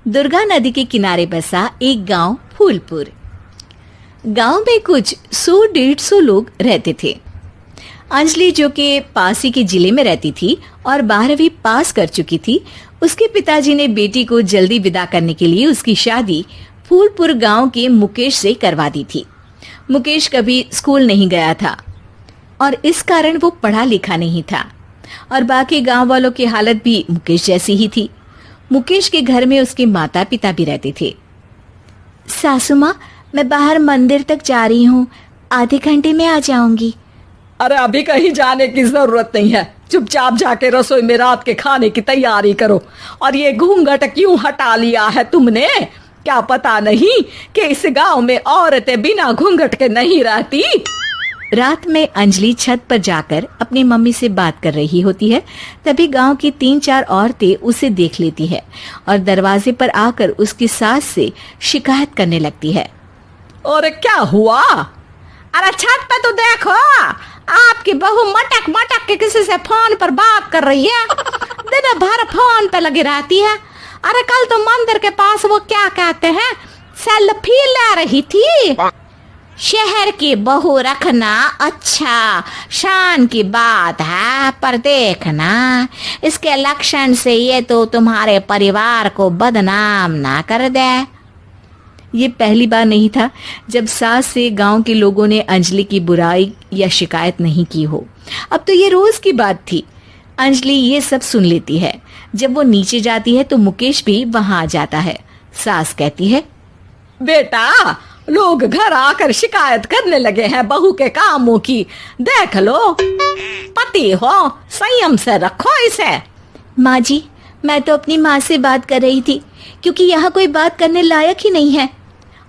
दुर्गा नदी के किनारे बसा एक गांव फूलपुर। गांव में कुछ 100-150 लोग रहते थे। अंजलि, जो कि पास ही के जिले में रहती थी और 12वीं पास कर चुकी थी, उसके पिताजी ने बेटी को जल्दी विदा करने के लिए उसकी शादी फूलपुर गांव के मुकेश से करवा दी थी। मुकेश कभी स्कूल नहीं गया था और इस कारण वो पढ़ा लिखा नहीं था और बाकी गांव वालों की हालत भी मुकेश जैसी ही थी। मुकेश के घर में उसके माता पिता भी रहते थे। सासू माँ, मैं बाहर मंदिर तक जा रही हूँ, आधे घंटे में आ जाऊंगी। अरे अभी कहीं जाने की जरूरत नहीं है, चुपचाप जाके रसोई में रात के खाने की तैयारी करो। और ये घूंघट क्यों हटा लिया है तुमने? क्या पता नहीं कि इस गांव में औरतें बिना घूंघट के नहीं रहती? रात में अंजलि छत पर जाकर अपनी मम्मी से बात कर रही होती है। तभी गांव की 3-4 औरतें उसे देख लेती है और दरवाजे पर आकर उसकी सास से शिकायत करने लगती है। और क्या हुआ? अरे छत पे तो देखो, आपकी बहू मटक मटक के किसी से फोन पर बात कर रही है। दिन भर फोन पे लगी रहती है। अरे कल तो मंदिर के पास वो क्या कहते हैं, सेल्फी ले रही थी। शहर की बहू रखना अच्छा शान की बात है, पर देखना इसके लक्षण से ये तो तुम्हारे परिवार को बदनाम ना कर दे। ये पहली बार नहीं था जब सास से गांव के लोगों ने अंजलि की बुराई या शिकायत नहीं की हो। अब तो ये रोज की बात थी। अंजलि ये सब सुन लेती है। जब वो नीचे जाती है तो मुकेश भी वहां आ जाता है। सास कहती है, बेटा, लोग घर आकर शिकायत करने लगे हैं बहू के कामों की। देख लो, पति हो, संयम से रखो इसे। माँ जी, मैं तो अपनी माँ से बात कर रही थी, क्योंकि यहाँ कोई बात करने लायक ही नहीं है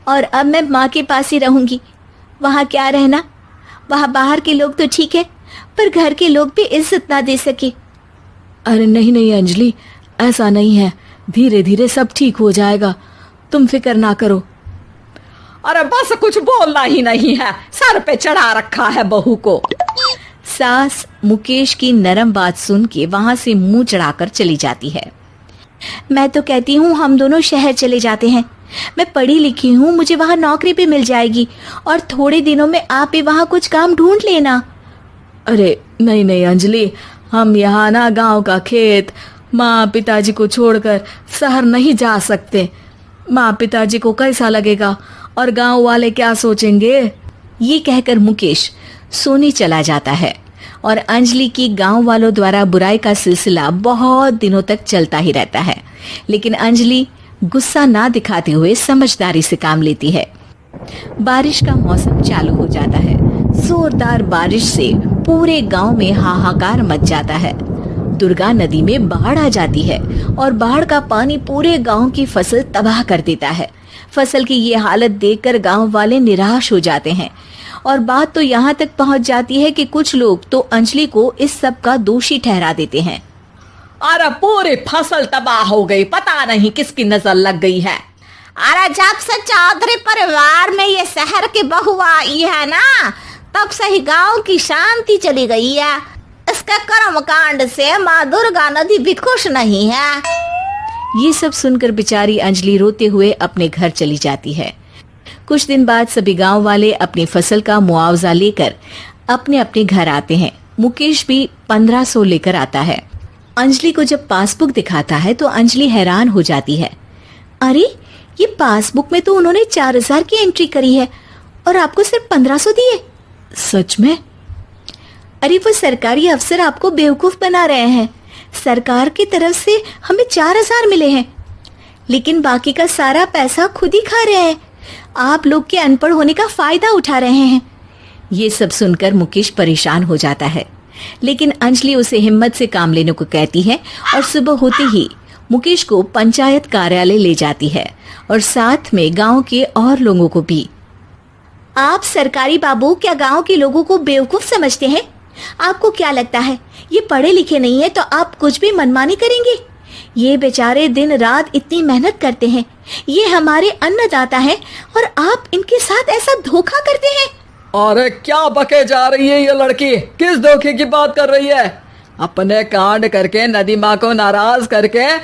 और अब मैं माँ के पास ही रहूंगी। वहाँ क्या रहना, वहाँ बाहर के लोग तो ठीक है, पर घर के लोग भी इज्जत ना दे सके। अरे नहीं नहीं अंजलि, ऐसा नहीं है, धीरे धीरे सब ठीक हो जाएगा, तुम फिक्र ना करो। अरे बस कुछ बोलना ही नहीं है, सर पे चढ़ा रखा है बहू को। सास मुकेश की नरम बात सुन के वहां से मुंह चढ़ाकर चली जाती है। मैं तो कहती हूँ हम दोनों शहर चले जाते हैं। मैं पढ़ी लिखी हूँ, मुझे वहाँ नौकरी भी मिल जाएगी और थोड़े दिनों में आप भी वहाँ कुछ काम ढूंढ लेना। अरे नहीं नहीं अंजलि, हम यहाँ ना गांव का खेत, माँ पिताजी को छोड़कर शहर नहीं जा सकते। माँ पिताजी को कैसा लगेगा और गांव वाले क्या सोचेंगे? ये कहकर मुकेश सोने चला जाता है और अंजलि की गांव वालों द्वारा बुराई का सिलसिला बहुत दिनों तक चलता ही रहता है। लेकिन अंजलि गुस्सा ना दिखाते हुए समझदारी से काम लेती है। बारिश का मौसम चालू हो जाता है। जोरदार बारिश से पूरे गांव में हाहाकार मच जाता है। दुर्गा नदी में बाढ़ आ जाती है और बाढ़ का पानी पूरे गांव की फसल तबाह कर देता है। फसल की ये हालत देखकर गांव वाले निराश हो जाते हैं और बात तो यहाँ तक पहुँच जाती है कि कुछ लोग तो अंजलि को इस सब का दोषी ठहरा देते हैं। अरे पूरी फसल तबाह हो गई, पता नहीं किसकी नजर लग गई है। अरे जब से चौधरी परिवार में ये शहर की बहू आई है ना, तब से ही गांव की शांति चली गई है। इसके कर्म कांड से माँ दुर्गा नदी भी खुश नहीं है। ये सब सुनकर बेचारी अंजलि रोते हुए अपने घर चली जाती है। कुछ दिन बाद सभी गांव वाले अपनी फसल का मुआवजा लेकर अपने अपने घर आते हैं। मुकेश भी 1500 लेकर आता है। अंजलि को जब पासबुक दिखाता है तो अंजलि हैरान हो जाती है। अरे, ये पासबुक में तो उन्होंने 4000 की एंट्री करी है और आपको सिर्फ 1500 दिए। सच में? अरे, वो सरकारी अफसर आपको बेवकूफ बना रहे हैं। सरकार की तरफ से हमें 4000 मिले हैं, लेकिन बाकी का सारा पैसा खुद ही खा रहे हैं। आप लोग के अनपढ़ होने का फायदा उठा रहे हैं। ये सब सुनकर मुकेश परेशान हो जाता है, लेकिन अंजलि उसे हिम्मत से काम लेने को कहती है और सुबह होते ही मुकेश को पंचायत कार्यालय ले जाती है और साथ में गांव के और लोगों को भी। आप सरकारी बाबू क्या गांव के लोगों को बेवकूफ समझते हैं? आपको क्या लगता है ये पढ़े लिखे नहीं है तो आप कुछ भी मनमानी करेंगे? ये बेचारे दिन रात इतनी मेहनत करते हैं, ये हमारे अन्नदाता हैं और आप इनके साथ ऐसा धोखा करते हैं। अरे क्या बके जा रही है ये लड़की? किस धोखे की बात कर रही है? अपने कांड करके नदी माँ को नाराज करके